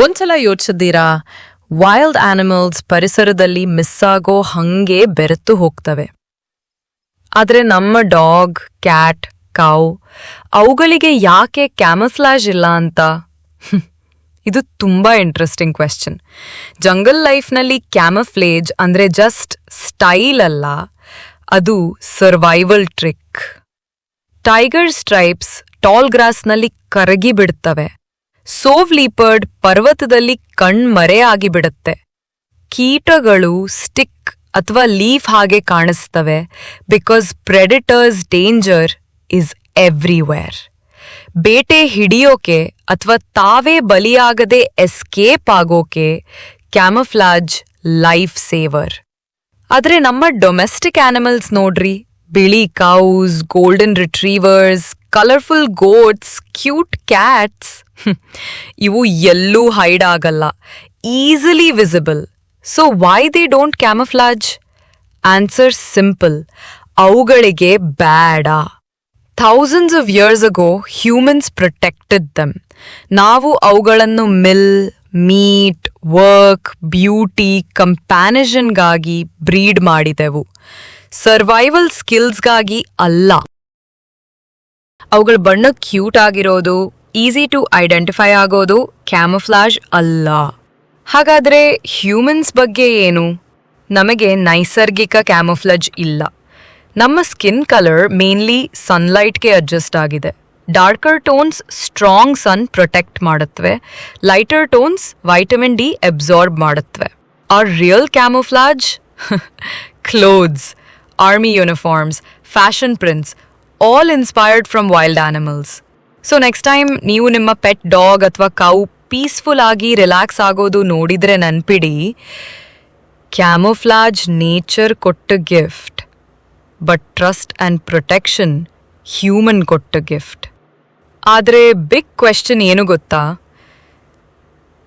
ಒಂದ್ಸಲ ಯೋಚಿಸಿದ್ದೀರಾ, wild animals ಪರಿಸರದಲ್ಲಿ miss ಆಗೋ ಹಂಗೆ ಬೆರೆತು ಹೋಗ್ತವೆ. ಆದ್ರೆ ನಮ್ಮ ಡಾಗ್, ಕ್ಯಾಟ್, ಕೌ ಅವುಗಳಿಗೆ ಯಾಕೆ ಕ್ಯಾಮಫ್ಲಾಜ್ ಇಲ್ಲ ಅಂತ? ಇದು ತುಂಬಾ ಇಂಟ್ರೆಸ್ಟಿಂಗ್ ಕ್ವೆಶ್ಚನ್. ಜಂಗಲ್ ಲೈಫ್ನಲ್ಲಿ ಕ್ಯಾಮಫ್ಲೇಜ್ ಅಂದ್ರೆ ಜಸ್ಟ್ ಸ್ಟೈಲ್ ಅಲ್ಲ, ಅದು survival trick. Tiger stripes tall ಗ್ರಾಸ್ನಲ್ಲಿ ಕರಗಿ ಬಿಡ್ತವೆ. ಸೋವ್ ಲೀಪರ್ಡ್ ಪರ್ವತದಲ್ಲಿ ಕಣ್ಮರೆಯಾಗಿಬಿಡುತ್ತೆ. ಕೀಟಗಳು ಸ್ಟಿಕ್ ಅಥವಾ ಲೀಫ್ ಹಾಗೆ ಕಾಣಿಸ್ತವೆ ಬಿಕಾಸ್ ಪ್ರೆಡಿಟರ್ಸ್ ಡೇಂಜರ್ ಇಸ್ ಎವ್ರಿವೇರ್. ಬೇಟೆ ಹಿಡಿಯೋಕೆ ಅಥವಾ ತಾವೇ ಬಲಿಯಾಗದೆ ಎಸ್ಕೇಪ್ ಆಗೋಕೆ ಕ್ಯಾಮಫ್ಲಾಜ್ ಲೈಫ್ ಸೇವರ್. ಆದ್ರೆ ನಮ್ಮ ಡೊಮೆಸ್ಟಿಕ್ ಆನಿಮಲ್ಸ್ ನೋಡ್ರಿ, ಬಿಳಿ cows, golden retrievers, colourful goats, cute cats, ಇವು ಎಲ್ಲೂ ಹೈಡ್ ಆಗಲ್ಲ, easily visible. So why they don't camouflage? Answer simple, ಅವುಗಳಿಗೆ ಬೇಡ. Thousands of years ago humans protected them. ನಾವು ಅವುಗಳನ್ನು ಮಿಲ್, ಮೀಟ್, ವರ್ಕ್, ಬ್ಯೂಟಿ, ಕಂಪ್ಯಾನಿಷನ್ಗಾಗಿ ಬ್ರೀಡ್ ಮಾಡಿದೆವು, ಸರ್ವೈವಲ್ ಸ್ಕಿಲ್ಸ್ಗಾಗಿ ಅಲ್ಲ. ಅವುಗಳ ಬಣ್ಣ ಕ್ಯೂಟ್ ಆಗಿರೋದು, ಈಸಿ ಟು ಐಡೆಂಟಿಫೈ ಆಗೋದು ಕ್ಯಾಮಫ್ಲಾಜ್ ಅಲ್ಲ. ಹಾಗಾದ್ರೆ ಹ್ಯೂಮನ್ಸ್ ಬಗ್ಗೆ ಏನು? ನಮಗೆ ನೈಸರ್ಗಿಕ ಕ್ಯಾಮಫ್ಲಾಜ್ ಇಲ್ಲ. ನಮ್ಮ ಸ್ಕಿನ್ ಕಲರ್ ಮೇನ್ಲಿ ಸನ್ಲೈಟ್ಗೆ ಅಡ್ಜಸ್ಟ್ ಆಗಿದೆ. Darker tones strong sun protect ಮಾಡುತ್ತವೆ, lighter tones vitamin D absorb ಮಾಡುತ್ತವೆ. Our real camouflage? Clothes, army uniforms, fashion prints, all inspired from wild animals. So next time ನೀವು ನಿಮ್ಮ pet dog ಅಥವಾ cow peaceful ಆಗಿ relax ಆಗೋದು ನೋಡಿದ್ರೆ ನೆನ್ಪಿಡಿ, camouflage nature ಕೊಟ್ಟ gift, but trust and protection human ಕೊಟ್ಟ ಗಿಫ್ಟ್. ಆದರೆ ಬಿಗ್ ಕ್ವೆಶ್ಚನ್ ಏನು ಗೊತ್ತಾ?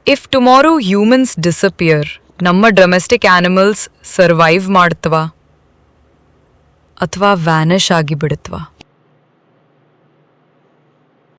ಇಫ್ ಟುಮಾರೋ ಹ್ಯೂಮನ್ಸ್ ಡಿಸಪಿಯರ್, ನಮ್ಮ ಡೊಮೆಸ್ಟಿಕ್ ಆನಿಮಲ್ಸ್ ಸರ್ವೈವ್ ಮಾಡ್ತವಾ ಅಥವಾ ವ್ಯಾನಿಷ್ ಆಗಿಬಿಡುತ್ತವಾ?